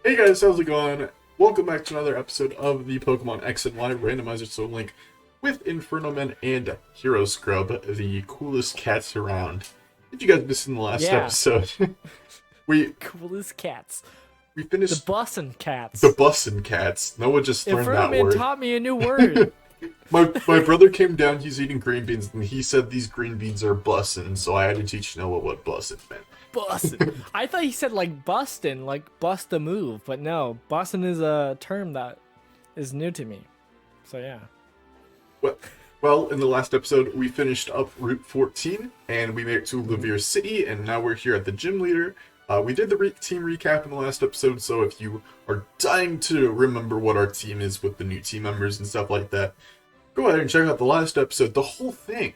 Hey guys, how's it going? Welcome back to another episode of the Pokemon X and Y Randomizer So Link with Inferno Men and Hero Scrub, the coolest cats around. If you guys missed in the last episode, coolest cats. We finished the bussin' cats. The bussin' cats. Noah just learned that word. Inferno Man taught me a new word. my brother came down, he's eating green beans, and he said these green beans are bussin', so I had to teach Noah what bussin' meant. Bussin'. I thought he said like bustin', like bust a move, but no, bussin' is a term that is new to me. So yeah. Well, in the last episode, we finished up Route 14, and we made it to Laverre City, and now we're here at the Gym Leader. We did the team recap in the last episode, so if you are dying to remember what our team is with the new team members and stuff like that, go ahead and check out the last episode, the whole thing,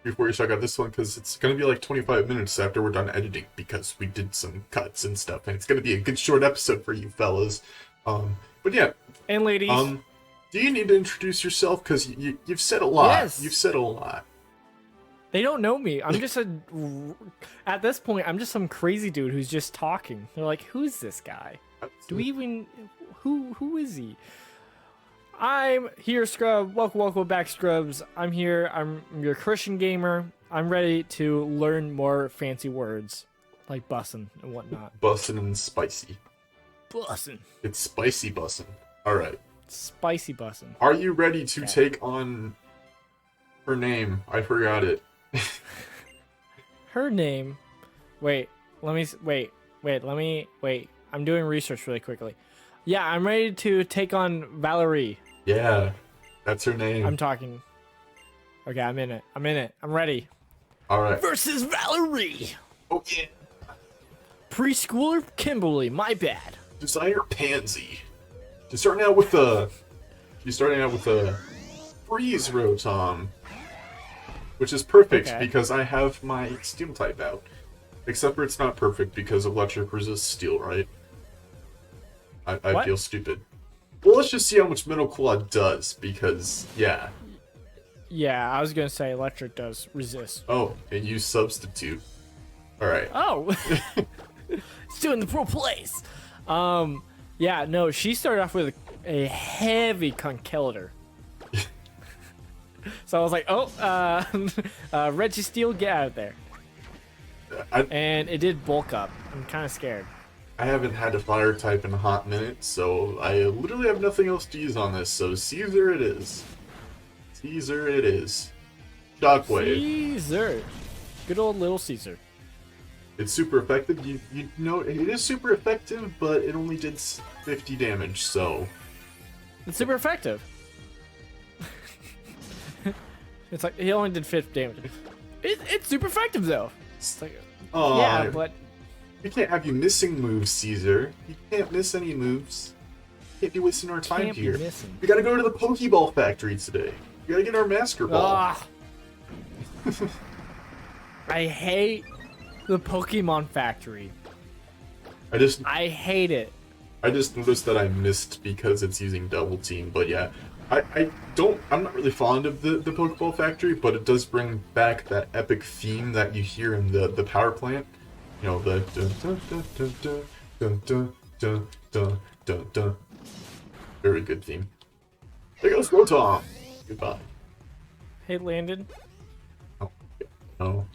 before you check out this one, because it's going to be like 25 minutes after we're done editing, because we did some cuts and stuff, and it's going to be a good short episode for you fellas. But yeah. And ladies. Do you need to introduce yourself? Because you've said a lot. Yes. You've said a lot. They don't know me. I'm just at this point, I'm just some crazy dude who's just talking. They're like, who's this guy? Do we even, who is he? I'm here, Scrub. Welcome back, Scrubs. I'm here. I'm your Christian gamer. I'm ready to learn more fancy words like bussin' and whatnot. Bussin' and spicy. Bussin'. It's spicy bussin'. All right. Spicy bussin'. Are you ready to take on her name? I forgot it. Her name. Wait. I'm doing research really quickly. Yeah, I'm ready to take on Valerie. Yeah, that's her name. I'm talking. Okay, I'm in it. I'm ready. All right. Versus Valerie. Oh yeah. Preschooler Kimberly. My bad. Designer Pansy. She's starting out with a freeze Rotom, which is perfect because I have my steel type out. Except for it's not perfect because electric resists steel, right? I feel stupid. Well, let's just see how much Metal Claw does, because, yeah. Yeah, I was gonna say electric does resist. Oh, and you substitute. Alright. Oh! It's doing the pro plays! Yeah, no, she started off with a heavy Conkeldurr. So I was like, Registeel, get out of there. And it did bulk up. I'm kind of scared. I haven't had a fire type in a hot minute, so I literally have nothing else to use on this, so Caesar it is. Caesar it is. Shockwave. Caesar. Good old little Caesar. It's super effective. You know, it is super effective, but it only did 50 damage, so... It's super effective. It's like, he only did 50 damage. It's super effective, though. It's like, yeah, but... We can't have you missing moves, Caesar. You can't miss any moves. You can't be wasting our time here. We gotta go to the Pokeball Factory today. We gotta get our Master Ball. I hate the Pokemon Factory. I hate it. I just noticed that I missed because it's using Double Team, but yeah. I'm not really fond of the Pokeball Factory, but it does bring back that epic theme that you hear in the power plant. You know, the dun dun dun dun dun dun dun dun dun. Very good theme. There goes Rotom. Goodbye. Hey, Landon. Oh. No.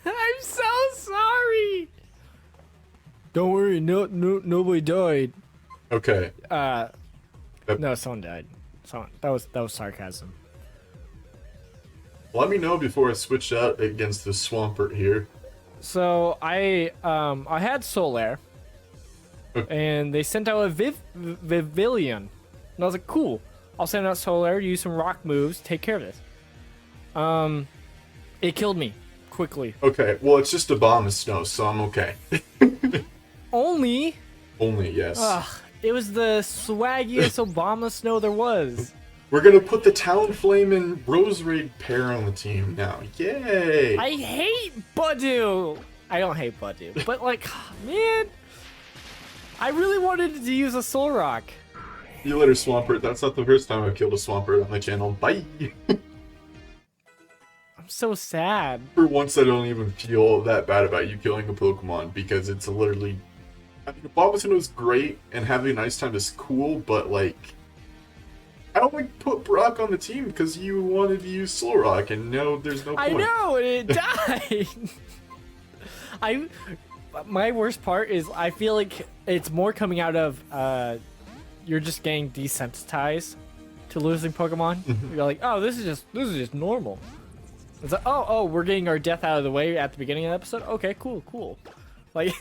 I'm so sorry. Don't worry, nobody died. Okay. No, someone died. That was sarcasm. Let me know before I switch out against the Swampert here. So I had Solaire, and they sent out a Vivillon, and I was like, cool. I'll send out Solaire, use some rock moves, take care of this. It killed me quickly. Okay, well it's just a bomb of snow, so I'm okay. Only, yes. It was the swaggiest Obama snow there was. We're gonna put the Talonflame and Roserade pair on the team now. Yay! I hate Budew! I don't hate Budew, but like, man, I really wanted to use a Solrock. You later, Swampert. That's not the first time I've killed a Swampert on my channel. Bye! I'm so sad. For once, I don't even feel that bad about you killing a Pokemon because it's literally. I mean, Bobbleton was great and having a nice time is cool, but like, I don't like put Brock on the team because you wanted to use Solrock, and no, there's no point. I know, and it died. My worst part is I feel like it's more coming out of you're just getting desensitized to losing Pokemon. You're like, oh, this is just normal. It's like, oh, we're getting our death out of the way at the beginning of the episode. Okay, cool. Like,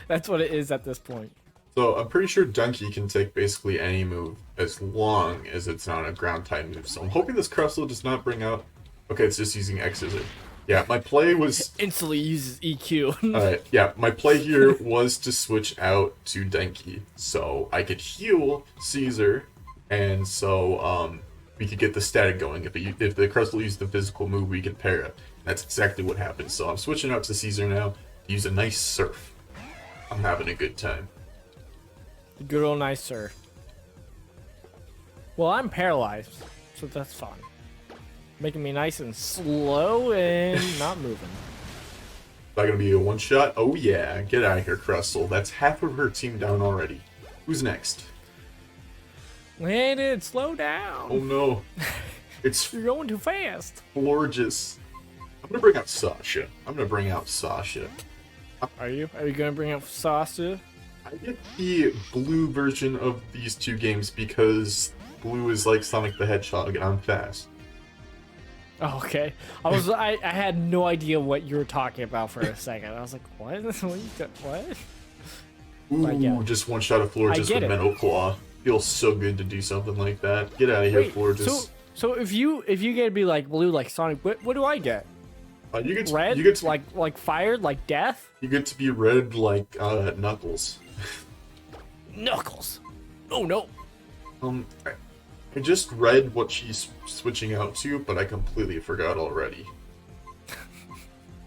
that's what it is at this point. So I'm pretty sure Dunkey can take basically any move as long as it's not a ground type move. So I'm hoping this Crustle does not bring out. Okay, it's just using X Scissor. Yeah, my play was instantly uses EQ. Alright, yeah, my play here was to switch out to Dunkey so I could heal Caesar, and so we could get the static going. If the Crustle used the physical move, we could pair it. That's exactly what happened. So I'm switching out to Caesar now to use a nice Surf. I'm having a good time. Good old nice sir. Well, I'm paralyzed, so that's fine. Making me nice and slow and not moving. Is that gonna be a one shot? Oh yeah, get out of here, Crustle. That's half of her team down already. Who's next? Landed, slow down. Oh no. It's You're going too fast. Florges. I'm gonna bring out Sasha. Are you gonna bring up Sasha? I get the blue version of these two games because blue is like Sonic the Hedgehog and I'm fast. Oh, okay. I had no idea what you were talking about for a second. I was like, what? What? Ooh, yeah. just one shot of Florges with Mental Claw. Feels so good to do something like that. Get out of here, Florges. So if you get to be like blue like Sonic, what do I get? You get red? You get to, like fired, like death? You get to be red like Knuckles. Knuckles. Oh no. I just read what she's switching out to, but I completely forgot already.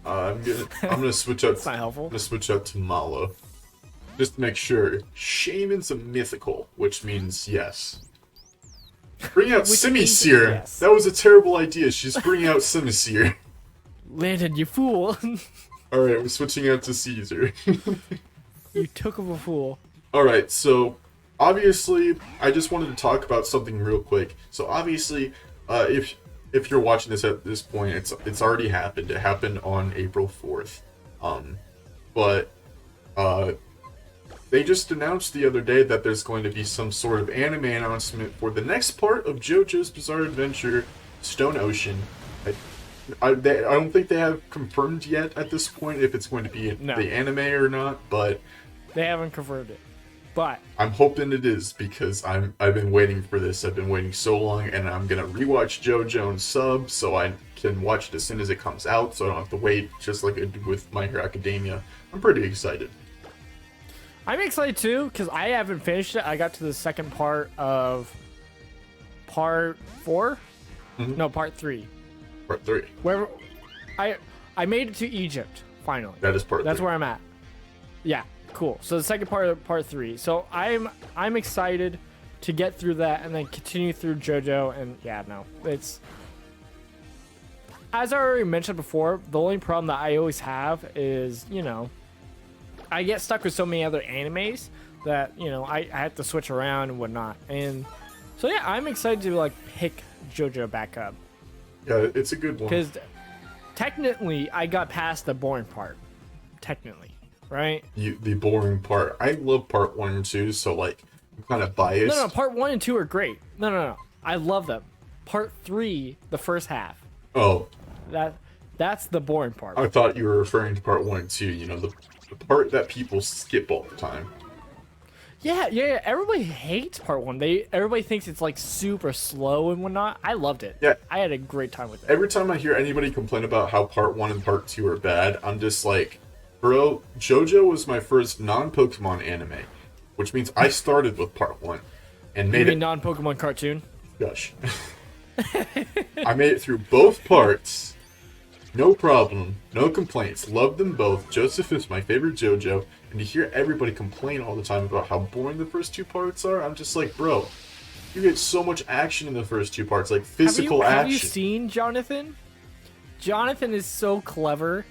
I'm gonna switch out. That's not helpful. I'm gonna switch out to Malo, just to make sure. Shaman's a mythical, which means yes. Bring out Simisear. Yes. That was a terrible idea. She's bringing out Simisear. Landon, you fool. Alright, we're switching out to Caesar. You took of a fool. Alright, so obviously, I just wanted to talk about something real quick. So obviously, if you're watching this at this point, it's already happened. It happened on April 4th. But they just announced the other day that there's going to be some sort of anime announcement for the next part of JoJo's Bizarre Adventure, Stone Ocean. I don't think they have confirmed yet at this point if it's going to be the anime or not, but they haven't confirmed it. But I'm hoping it is because I've been waiting for this. I've been waiting so long, and I'm gonna rewatch JoJo and sub so I can watch it as soon as it comes out, so I don't have to wait, just like I did with My Hero Academia. I'm pretty excited. I'm excited too because I haven't finished it. I got to the second part of part 4. No, part 3. Part 3. Where I made it to Egypt finally. That is part 3. That's where I'm at. Yeah. Cool. So the second part of part 3. So I'm excited to get through that and then continue through JoJo. And yeah, no, it's as I already mentioned before. The only problem that I always have is I get stuck with so many other animes that I have to switch around and whatnot. And so yeah, I'm excited to like pick JoJo back up. Yeah, it's a good one. Because technically, I got past the boring part. Technically. Right? The boring part. I love part 1 and 2, so like I'm kind of biased. No, part 1 and 2 are great. No. I love them. Part 3, the first half. Oh. That's the boring part. I thought you were referring to part 1 and 2, the part that people skip all the time. Yeah. Everybody hates part 1. Everybody thinks it's like super slow and whatnot. I loved it. Yeah. I had a great time with it. Every time I hear anybody complain about how part 1 and part 2 are bad, I'm just like, bro, JoJo was my first non-Pokemon anime, which means I started with part 1 and made it non-Pokemon cartoon. Gosh. I made it through both parts. No problem. No complaints. Loved them both. Joseph is my favorite JoJo. And to hear everybody complain all the time about how boring the first 2 parts are, I'm just like, bro, you get so much action in the first 2 parts, like physical action. Have you seen, Jonathan? Jonathan is so clever.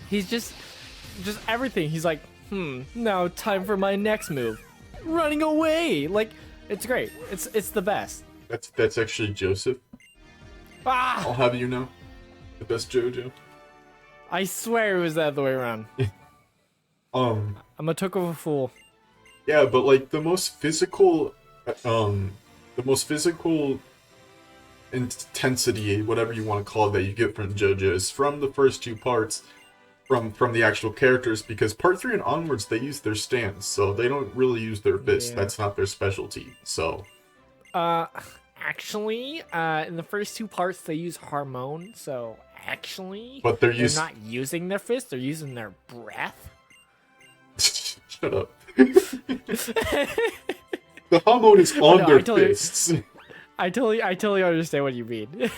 He's just everything. He's like, now time for my next move. Running away. Like, it's great. It's the best. That's actually Joseph. I'll have you know. The best JoJo. I swear it was the other way around. I'm a took of a fool. Yeah, but like the most physical intensity, whatever you want to call it, that you get from JoJo is from the first two parts, from the actual characters, because part 3 and onwards they use their stance, so they don't really use their fists. Yeah. That's not their specialty. So Actually, in the first 2 parts they use Harmon, so actually but they're not using their fists, they're using their breath. Shut up. The hormone is on their fists. I totally understand what you mean.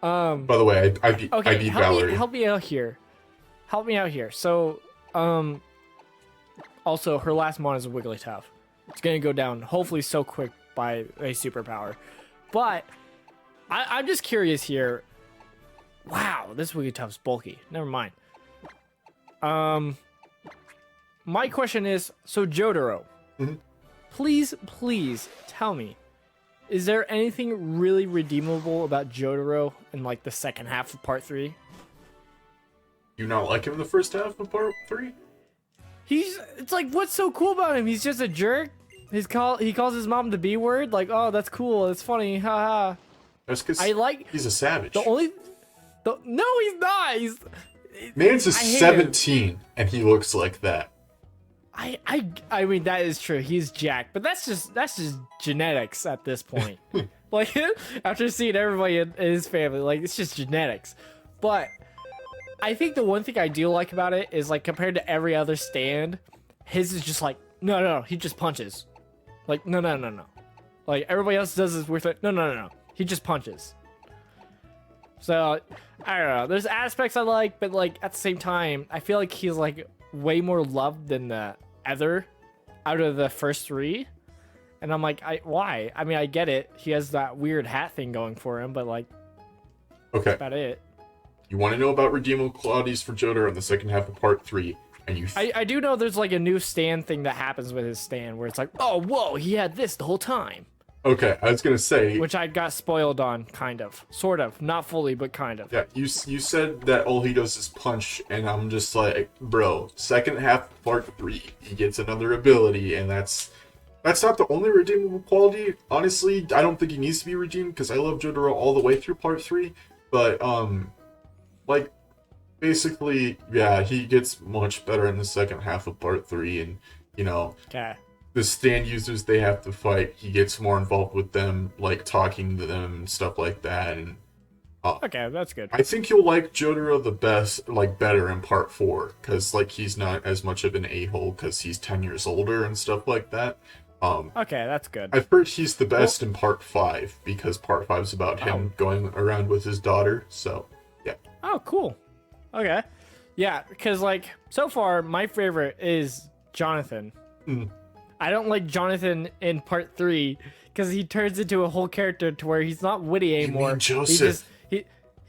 By the way, I beat Valerie. Help me out here. So, also her last mon is a Wigglytuff. It's gonna go down hopefully so quick by a superpower. But I'm just curious here. Wow, this Wigglytuff's bulky. Never mind. My question is, so Jotaro, please tell me, is there anything really redeemable about Jotaro in like the second half of part 3? You not like him in the first half of part 3? It's like, what's so cool about him? He's just a jerk. He calls his mom the B word. Like, oh, that's cool. It's funny. Haha. That's because he's a savage. No, he's not. Man's is 17 and he looks like that. I mean, that is true. He's jacked, but that's just genetics at this point. Like, after seeing everybody in his family, like, it's just genetics. But I think the one thing I do like about it is, like, compared to every other stand, his is just like, no, he just punches. Like, no. Like, everybody else does this with it. No. He just punches. So, I don't know. There's aspects I like, but, like, at the same time, I feel like he's, like, way more loved than the other out of the first 3. And I'm like, why? I mean, I get it. He has that weird hat thing going for him, but, like, okay, that's about it. You want to know about redeemable qualities for Jotaro in the second half of part 3, and I do know there's, like, a new stand thing that happens with his stand where it's like, oh, whoa, he had this the whole time. Okay, I was gonna say, which I got spoiled on, kind of, sort of, not fully, but kind of. Yeah, you said that all he does is punch, and I'm just like, bro, second half of part 3, he gets another ability, and that's not the only redeemable quality. Honestly, I don't think he needs to be redeemed because I love Jotaro all the way through part 3. But like, basically, yeah, he gets much better in the second half of part 3, and you know. Okay. The stand users they have to fight, he gets more involved with them, like talking to them and stuff like that. And okay, that's good. I think you'll like Jotaro the best, like better in part 4, because like he's not as much of an a-hole because he's 10 years older and stuff like that. Okay, that's good. I've heard he's the best in part 5 because part 5 is about him going around with his daughter. So yeah. Oh, cool. Okay, yeah, because like so far my favorite is Jonathan. I don't like Jonathan in part 3 because he turns into a whole character to where he's not witty anymore. You mean Joseph?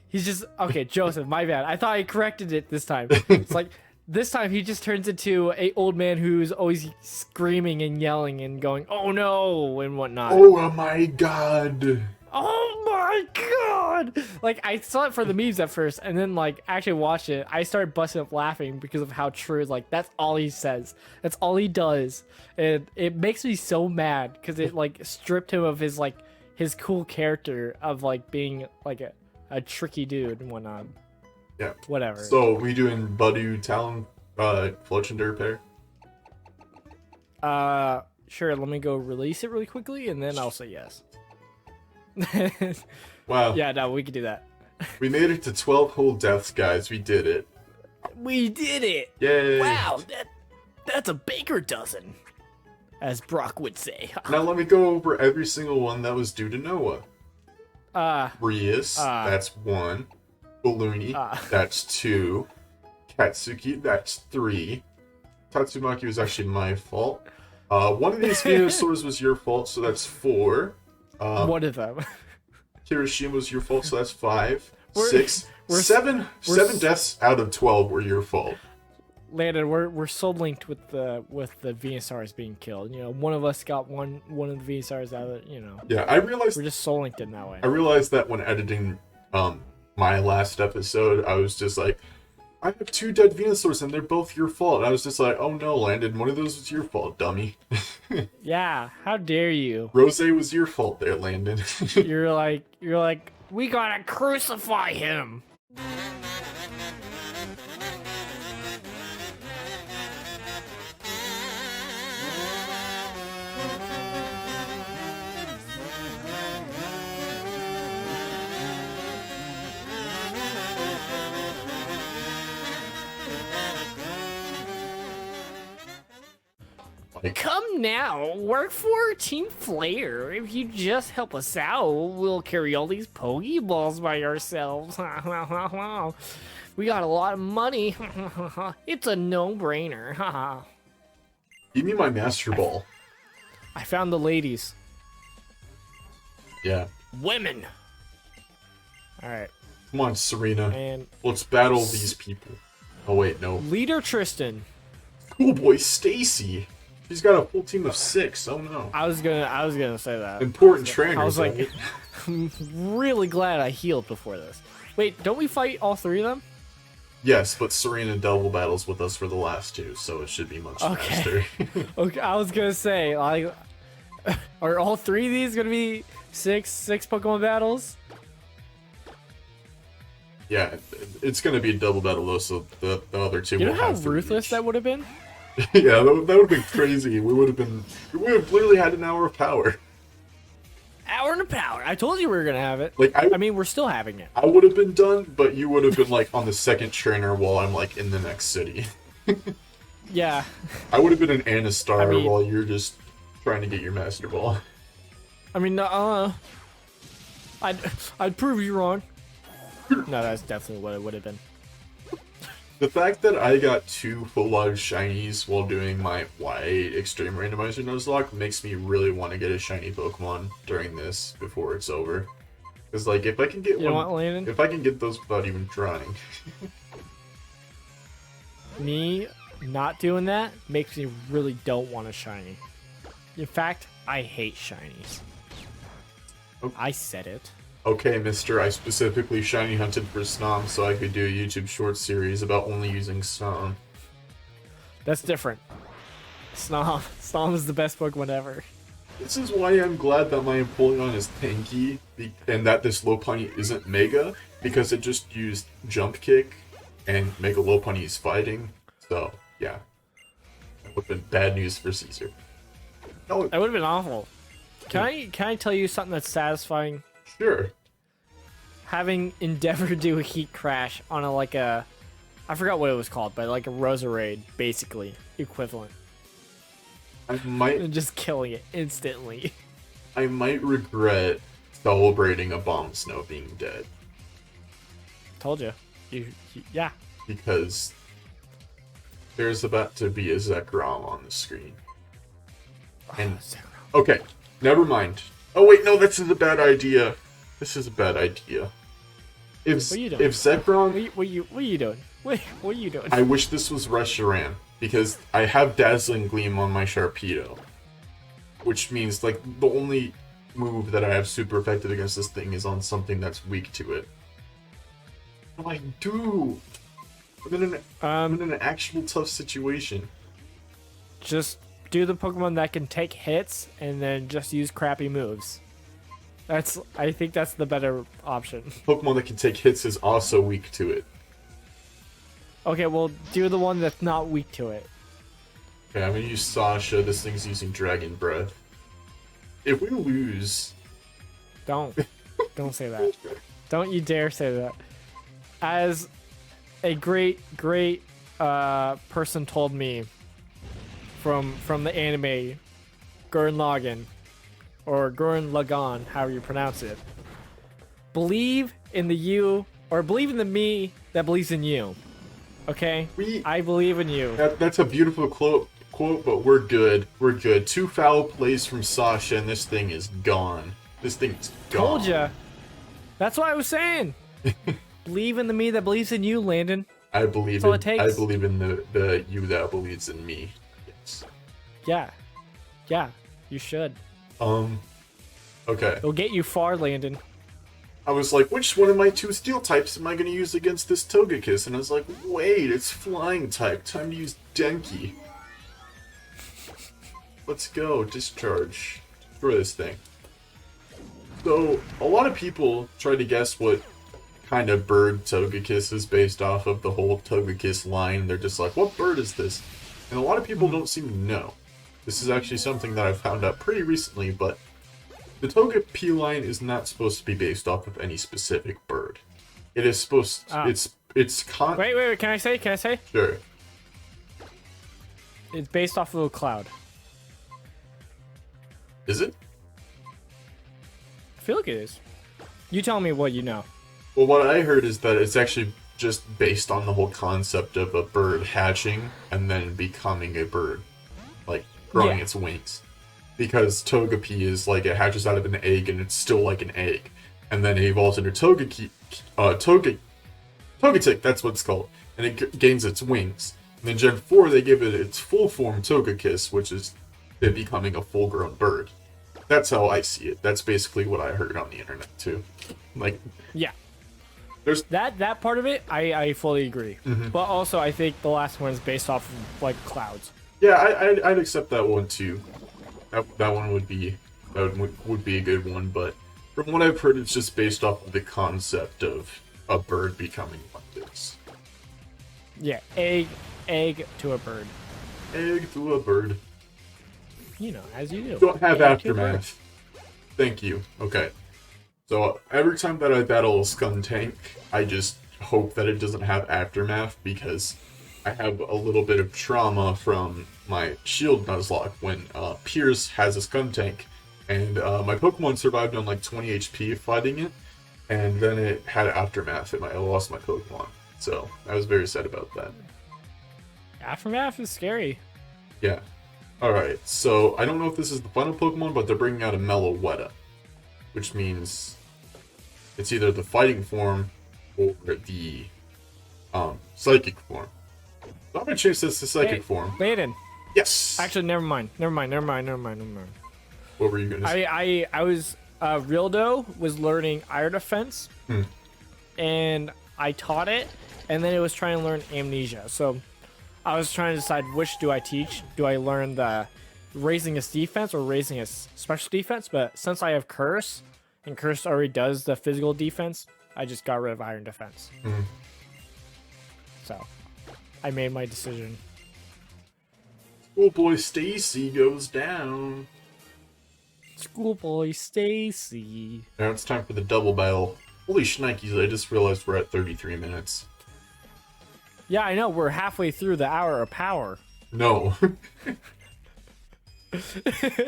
He's just okay. Joseph, my bad. I thought I corrected it this time. It's like this time he just turns into a old man who's always screaming and yelling and going, "Oh no!" and whatnot. Oh my god! Oh my god! Like, I saw it for the memes at first, and then, like, actually watched it. I started busting up laughing because of how true, like, that's all he says. That's all he does. And it makes me so mad because it, like, stripped him of his, like, his cool character of, like, being, like, a tricky dude and whatnot. Yeah. Whatever. So, we doing Budu, Talon, Fletchender pair? Sure, let me go release it really quickly, and then I'll say yes. Wow. Yeah, no, we can do that. We made it to 12 whole deaths, guys. We did it. We did it! Yay! Wow, that's a baker dozen, as Brock would say. Now let me go over every single one that was due to Noah. Rias, that's 1. Balloony, that's 2. Katsuki, that's 3. Tatsumaki was actually my fault. One of these Venusaurs was your fault, so that's 4. One of them. Hiroshima was your fault, so that's 5, We're- 6, we're- 7. we're 7 s- deaths out of 12 were your fault. Landon, we're so linked with the Venusaurs being killed. You know, one of us got one of the Venusaurs out of it, you know. Yeah, I realized We're just so linked in that way. I realized that when editing my last episode, I was just like, I have 2 dead Venusaurs and they're both your fault. And I was just like, oh no, Landon, one of those was your fault, dummy. Yeah, how dare you? Rose was your fault there, Landon. You're like, we gotta crucify him. Like, Come now, work for Team Flare. If you just help us out, we'll carry all these Pokeballs by ourselves. We got a lot of money. It's a no-brainer. give me my Master Ball. I found the ladies. Yeah. Women. All right, Come on, Serena. and Let's battle these people. Oh wait, no. leader Tristan. Cool boy Stacy. She's got a full team of 6. Oh no. I was gonna say that. Important trainers. I was like, right? I'm really glad I healed before this. Wait, don't we fight all 3 of them? Yes, but Serena double battles with us for the last 2, so it should be much faster. Okay, I was gonna say, like, are all 3 of these gonna be six Pokemon battles? Yeah, it's gonna be a double battle though, so the other 2 You know will how have 3 ruthless each. that would have been? Yeah, that would have been crazy. We would have literally had an hour of power. Hour and a power. I told you we were gonna have it. Like I mean, we're still having it. I would have been done, but you would have been like on the 2nd trainer while I'm like in the next city. Yeah. I would have been an Anastar I mean- while you're just trying to get your Master Ball. I mean, I'd prove you wrong. No, that's definitely what it would have been. The fact that I got 2 full live shinies while doing my Y8 Extreme Randomizer Nuzlocke makes me really want to get a shiny Pokemon during this before it's over. Because, like, if I can get You know one, what, Landon? if I can get those without even trying. Me not doing that makes me really don't want a shiny. In fact, I hate shinies. Oh. I said it. Okay, mister, I specifically shiny hunted for Snom so I could do a YouTube short series about only using Snom. That's different. Snom. Snom is the best Pokemon ever. This is why I'm glad that my Empoleon is tanky, and that this Lopunny isn't Mega, because it just used Jump Kick, and Mega Lopunny is fighting, so, yeah. That would have been bad news for Caesar. No, That would have been awful. Can I tell you something that's satisfying? sure. Having Endeavor do a heat crash on I forgot what it was called, but like a Roserade, basically equivalent, I might and just killing it instantly. regret celebrating a Bomb Snow being dead, Told you. Yeah. because there's about to be a Zekrom on the screen. And okay, never mind. Oh wait, no, this is a bad idea. This is a bad idea. If What are you doing? if Zekrom, What are you doing? What are you doing? I wish this was Reshiram, because I have Dazzling Gleam on my Sharpedo, which means like the only move that I have super effective against this thing is on something that's weak to it. What do I do? I'm in an actual tough situation. Just do the Pokemon that can take hits and then just use crappy moves. I think that's the better option. Pokemon that can take hits is also weak to it. Okay, well, do the one that's not weak to it. Okay, I'm gonna use Sasha. This thing's using Dragon Breath. If we lose, Don't say that. Don't you dare say that. As a great person told me from the anime Gurren Lagann, or Gurren Lagann, however you pronounce it. Believe in the you, or believe in the me that believes in you. Okay? I believe in you. that's a beautiful quote, but we're good. We're good. 2 foul plays from Sasha, and this thing is gone. This thing's gone. Told ya. That's what I was saying. Believe in the me that believes in you, Landon. I believe That's all in it takes. I believe in the you that believes in me. Yes. Yeah. Yeah, you should. Okay. It'll get you far, Landon. I was like, which one of my 2 steel types am I going to use against this Togekiss? And I was like, wait, it's flying type. Time to use Denki. Let's go. Discharge. Destroy this thing. So, a lot of people try to guess what kind of bird Togekiss is based off of the whole Togekiss line. They're just like, what bird is this? And a lot of people don't seem to know. This is actually something that I found out pretty recently, but the Togepi line is not supposed to be based off of any specific bird. It is supposed to, Wait, can I say? Sure. It's based off of a cloud. Is it? I feel like it is. You tell me what you know. Well, what I heard is that it's actually just based on the whole concept of a bird hatching and then becoming a bird. Like, growing its wings. Because Togepi is like, it hatches out of an egg and it's still like an egg. And then it evolves into Togetic, that's what it's called. And it gains its wings. And then Gen 4, they give it its full form Togekiss, which is it becoming a full-grown bird. That's how I see it. That's basically what I heard on the internet, too. Like, yeah. There's that part of it, I fully agree. Mm-hmm. But also, I think the last one is based off of, like, clouds. Yeah, I'd accept that one, too. That one would be a good one, but from what I've heard, it's just based off of the concept of a bird becoming like this. Yeah, egg to a bird. Egg to a bird. You know, as you do. Don't have Egg to a bird. aftermath. Thank you. Okay. So every time that I battle a Skuntank, I just hope that it doesn't have aftermath because I have a little bit of trauma from my shield Nuzlocke when Pierce has a Skuntank, and my Pokemon survived on like 20 HP fighting it, and then it had aftermath and I lost my Pokemon. So I was very sad about that. Aftermath is scary. Yeah. Alright, so I don't know if this is the final Pokemon, but they're bringing out a Meloetta, which means it's either the fighting form or the psychic form. I'm gonna change this to psychic form. Landon. Yes. Actually, never mind. What were you gonna say? I was Rildo was learning Iron Defense, and I taught it, and then it was trying to learn Amnesia. So I was trying to decide which do I teach. Do I learn the raising its defense or raising its special defense? But since I have Curse, and Curse already does the physical defense, I just got rid of Iron Defense. So I made my decision. Schoolboy Stacy goes down. Schoolboy Stacy. Now it's time for the double battle. Holy shnikes, I just realized we're at 33 minutes. Yeah, I know. We're halfway through the hour of power. No.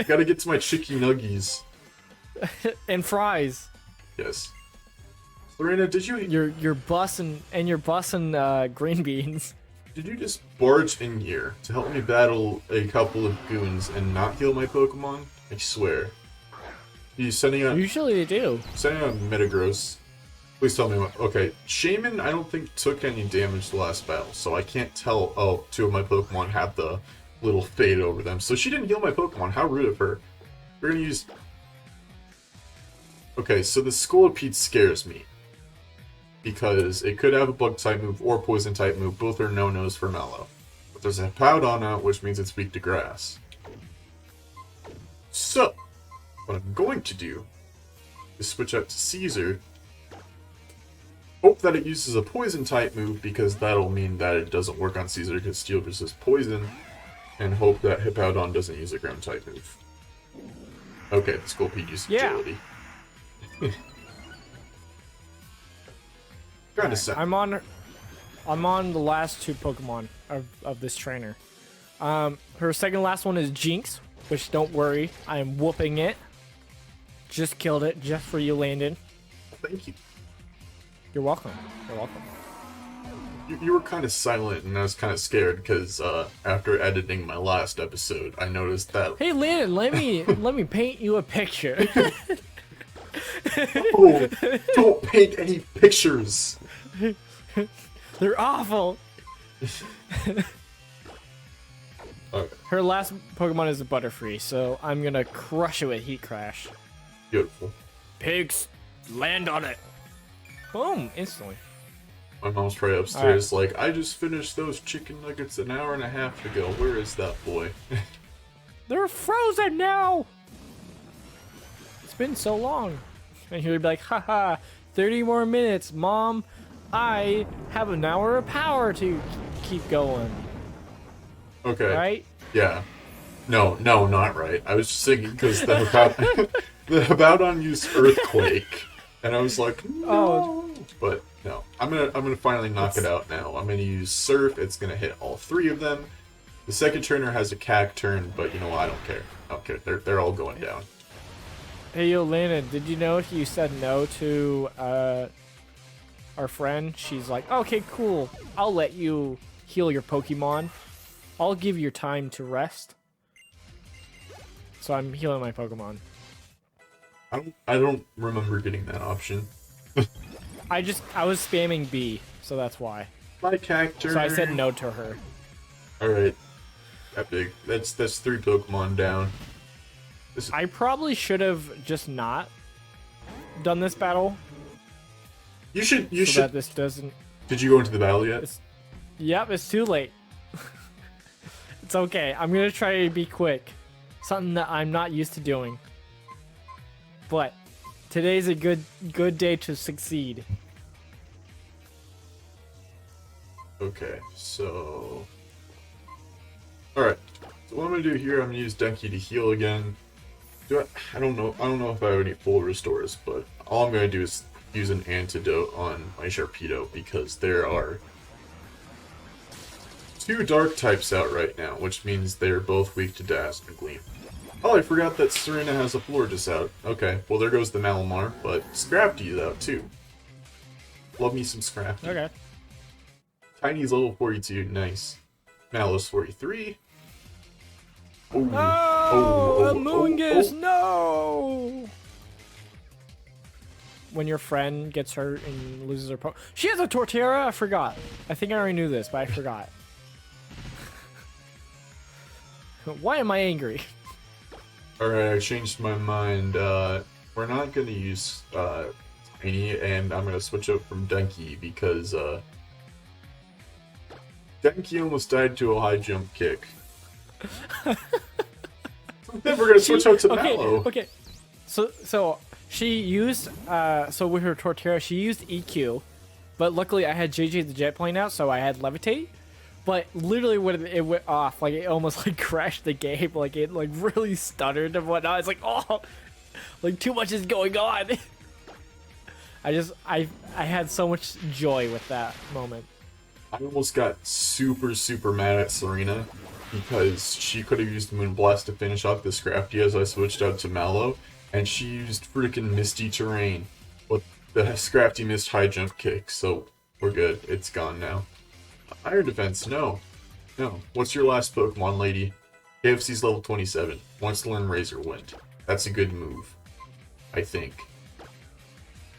Gotta get to my chicky nuggies. And fries. Yes. Lorena, did you... You're bussing green beans. Did you just barge in here to help me battle a couple of goons and not heal my Pokemon? I swear. You sending out... Usually they do. Sending out Metagross. Please tell me what... Okay, Shaman I don't think took any damage the last battle, so I can't tell... Oh, 2 of my Pokemon had the little fade over them. So she didn't heal my Pokemon. How rude of her. We're gonna use... Okay, so the Scolipede scares me. Because it could have a bug-type move or poison-type move. Both are no-nos for Mallow. But there's a Powdana, which means it's weak to grass. So, what I'm going to do is switch out to Caesar. Hope that it uses a poison-type move, because that'll mean that it doesn't work on Caesar because Steel resists poison. And hope that Hippowdon doesn't use a ground-type move. Okay, the Scolipede uses agility. I'm on the last 2 Pokemon of this trainer. Her second last one is Jinx, which don't worry, I am whooping it. Just killed it, just for you, Landon. Thank you. You're welcome. You're welcome. You were kind of silent, and I was kind of scared because after editing my last episode, I noticed that. Hey, Landon, let me paint you a picture. Oh, don't paint any pictures. They're awful. Okay, Her last Pokemon is a Butterfree, so I'm gonna crush it with Heat Crash. beautiful. Pigs, land on it. Boom, instantly. My mom's probably upstairs like, I just finished those chicken nuggets an hour and a half ago. Where is that boy? They're frozen now. It's been so long. And he'll be like, haha, 30 more minutes, Mom. I have an hour of power to keep going. Okay. Right? Yeah. No, not right. I was just thinking because the Hibaudon used Earthquake, and I was like, no. Oh. But no, I'm gonna finally knock it out now. I'm gonna use Surf. It's gonna hit all three of them. The second turner has a CAC turn, but you know what? I don't care. I don't care. They're all going down. Hey, yo, Lana, did you know if you said no to our friend, she's like, okay, cool. I'll let you heal your Pokemon. I'll give you time to rest. So I'm healing my Pokemon. I don't remember getting that option. I was spamming B, so that's why. My CAC turner. So I said no to her. All right. That big. That's 3 Pokemon down. I probably should have just not done this battle. You should. So that this doesn't. Did you go into the battle yet? Yep, it's too late. It's okay. I'm gonna try to be quick. Something that I'm not used to doing. But today's a good day to succeed. Okay, so. Alright. So what I'm gonna do here, I'm gonna use Denki to heal again. I don't know if I have any full restores, but all I'm gonna do is use an antidote on my Sharpedo because there are 2 dark types out right now, which means they're both weak to Dazzle and Gleam. Oh, I forgot that Serena has a Florges out. Okay, well there goes the Malamar, but Scrafty's out too. Love me some Scrafty. Okay. Tiny's level 42, nice. Mallows 43. Ooh. Oh, Amoonguss, no! When your friend gets hurt and loses her she has a Torterra? I forgot. I think I already knew this, but I forgot. Why am I angry? Alright, I changed my mind. We're not gonna use Tiny, and I'm gonna switch up from Denki because Denki almost died to a high jump kick. Then we're gonna switch out to Mallow. Okay. So she used so with her Torterra she used EQ, but luckily I had JJ the Jet Plane out, so I had Levitate. But literally when it went off, like it almost like crashed the game, like it like really stuttered and whatnot. It's like, oh, like too much is going on. I had so much joy with that moment. I almost got super mad at Serena because she could have used Moonblast to finish off this Scrafty as I switched out to Mallow, and she used freaking Misty Terrain. But the Scrafty missed high jump kick, so we're good. It's gone now. Iron Defense, no. No. What's your last Pokemon, lady? KFC's level 27. Wants to learn Razor Wind. That's a good move. I think.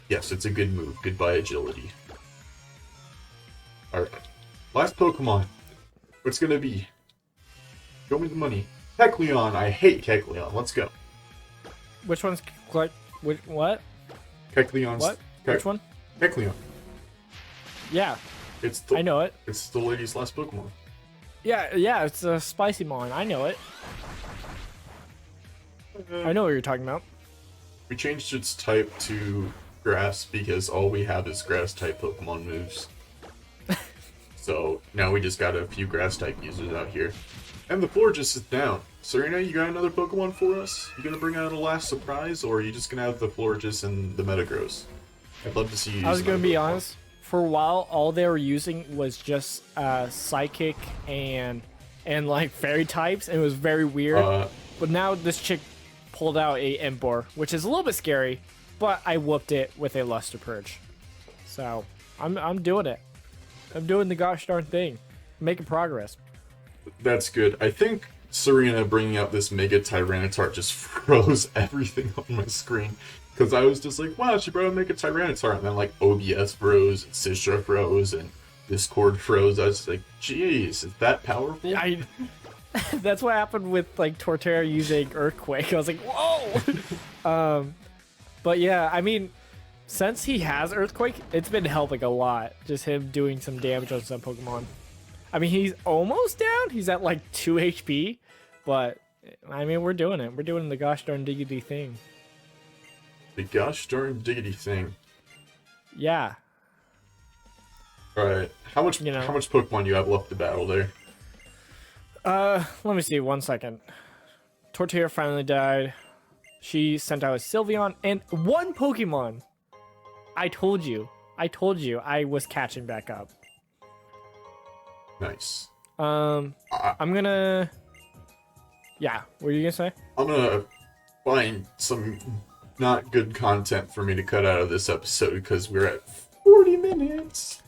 Yes, it's a good move. Goodbye, agility. Alright. Last Pokemon. What's gonna be? Show me the money. Kecleon. I hate Kecleon. Let's go. Which one's what? Kecleon's... What? Which one? Kecleon. Yeah. It's the, I know it. It's the lady's last Pokemon. Yeah, it's a spicy mon. I know it. I know what you're talking about. We changed its type to grass because all we have is grass type Pokemon moves. So now we just got a few grass type users out here. And the floor just is down. Serena, you got another Pokemon for us? You gonna bring out a last surprise, or are you just gonna have the Florges and the Metagross? I'd love to see you use I was gonna be Pokemon. honest. For a while, all they were using was just psychic and like fairy types, and it was very weird. But now this chick pulled out a Emboar, which is a little bit scary, but I whooped it with a Luster Purge. So I'm doing it. I'm doing the gosh darn thing. I'm making progress. That's good. I think Serena bringing out this Mega Tyranitar just froze everything on my screen. Because I was just like, wow, she brought a Mega Tyranitar. And then, like, OBS froze, and Citra froze, and Discord froze. I was just like, jeez, is that powerful? That's what happened with, like, Torterra using Earthquake. I was like, whoa! But yeah, I mean, since he has Earthquake, it's been helping a lot. Just him doing some damage on some Pokemon. I mean, he's almost down. He's at, like, 2 HP. But, I mean, we're doing it. We're doing the gosh darn diggity thing. The gosh darn diggity thing. Yeah. Alright, how much Pokemon do you have left to battle there? Let me see, 1 second. Torterra finally died. She sent out a Sylveon and 1 Pokemon. I told you I was catching back up. Nice. I'm gonna... Yeah, what were you gonna say? I'm gonna find some not good content for me to cut out of this episode because we're at 40 minutes.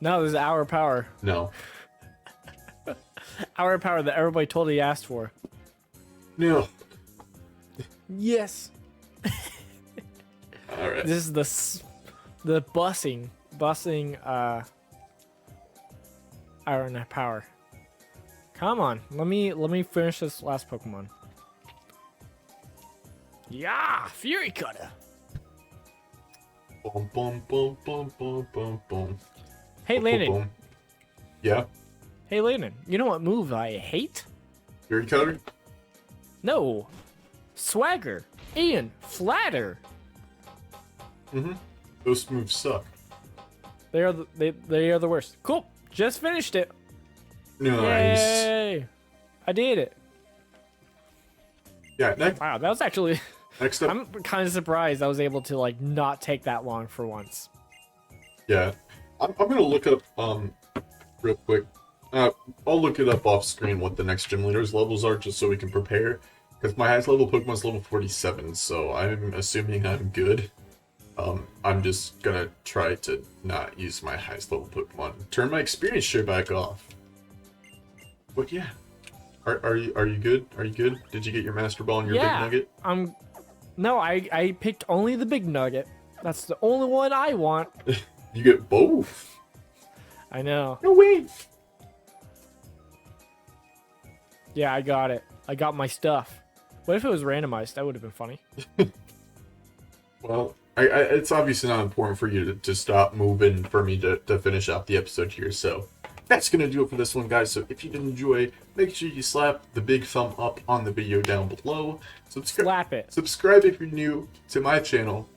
No, there's Hour Power. No. Hour Power that everybody totally asked for. No. Yes. Alright. This is the bussing Iron Power. Come on, let me finish this last Pokemon. Yeah, Fury Cutter. Boom, boom, boom, boom, boom, boom, boom. Hey, Boom, Landon. boom, boom. Yeah? Hey, Landon. You know what move I hate? Fury Cutter? No. Swagger. And Flatter. Mm-hmm. Those moves suck. They are the worst. Cool. Just finished it. Nice. Yay. I did it. Yeah, Wow, that was actually... next up... I'm kind of surprised I was able to, like, not take that long for once. Yeah. I'm gonna look up, real quick. I'll look it up off screen what the next gym leader's levels are just so we can prepare. Because my highest level Pokemon's level 47, so I'm assuming I'm good. I'm just gonna try to not use my highest level Pokemon. Turn my experience share back off. But yeah. Are you good? Are you good? Did you get your Master Ball and your Big Nugget? No, I picked only the Big Nugget. That's the only one I want. You get both. I know. No way. Yeah, I got it. I got my stuff. What if it was randomized? That would have been funny. Well, it's obviously not important for you to stop moving for me to finish off the episode here, so that's going to do it for this one, guys. So if you did enjoy, make sure you slap the big thumb up on the video down below. Slap it. Subscribe if you're new to my channel.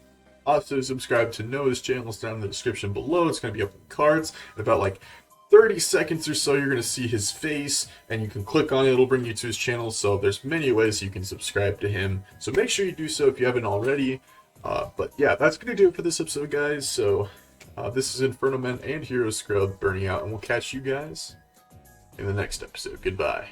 Also, subscribe to Noah's channel. It's down in the description below. It's going to be up in cards. In about like 30 seconds or so, you're going to see his face, and you can click on it. It'll bring you to his channel. So there's many ways you can subscribe to him. So make sure you do so if you haven't already. But yeah, that's going to do it for this episode, guys. So this is Inferno Man and Hero Scrub burning out, and we'll catch you guys in the next episode. Goodbye.